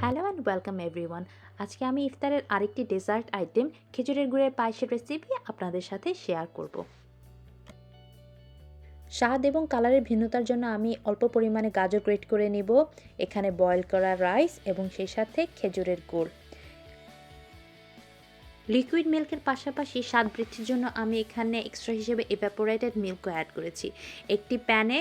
Hello and welcome everyone. আজকে আমি ইফতারের আরেকটি ডেজার্ট আইটেম খেজুরের গুড়ের পায়েসের রেসিপি আপনাদের সাথে শেয়ার করব। স্বাদ এবং কালারের ভিন্নতার জন্য আমি অল্প পরিমাণে গাজর গ্রেট করে নিব, এখানে বয়েল করা রাইস এবং সেই সাথে খেজুরের গুড়। লিকুইড মিল্কের পাশাপাশি স্বাদ বৃদ্ধির জন্য আমি এখানে এক্সট্রা হিসেবে ইভাপোরেটেড মিল্কও অ্যাড করেছি। একটি প্যানে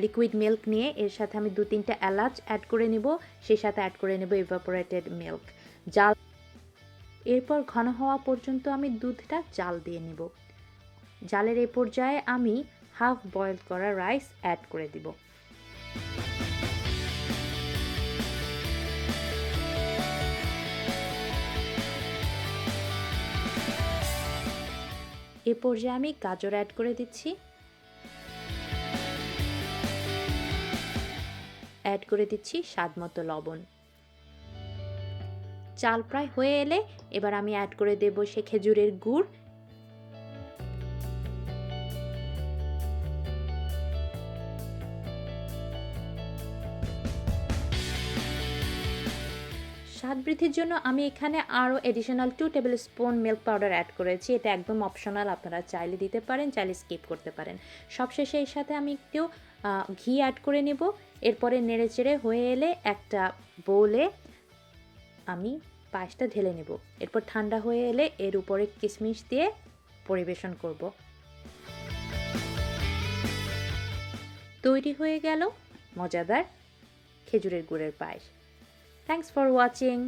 লিকুইড মিল্ক নিয়ে এর সাথে আমি 2-3টা এলাচ অ্যাড করে নিব, সেই সাথে অ্যাড করে নেব ইভাপোরেটেড মিল্ক। জাল এরপর ঘন হওয়া পর্যন্ত আমি দুধটা জাল দিয়ে নিব। জালের এই পর্যায়ে আমি হাফ বয়েল করা রাইস অ্যাড করে দিব। এ পর্যায়ে আমি গাজর অ্যাড করে দিচ্ছি, অ্যাড করে দিচ্ছি স্বাদ মতো লবণ। চাল প্রায় হয়ে এলে এবার আমি অ্যাড করে দেব সে খেজুরের গুড়। স্বাদ বৃদ্ধির জন্য আমি এখানে আরও additional 2 tablespoon milk powder add করেছি। এটা একদম অপশনাল, আপনারা চাইলে দিতে পারেন, চাইলে স্কিপ করতে পারেন। সবশেষে এর সাথে আমি একটু ঘি অ্যাড করে নেব। এরপরে নেড়েচেড়ে হয়ে এলে একটা বোলে আমি পায়েসটা ঢেলে নেব। এরপর ঠান্ডা হয়ে এলে এর উপরে কিশমিশ দিয়ে পরিবেশন করব। তৈরি হয়ে গেল মজাদার খেজুরের গুড়ের পায়েস। Thanks for watching.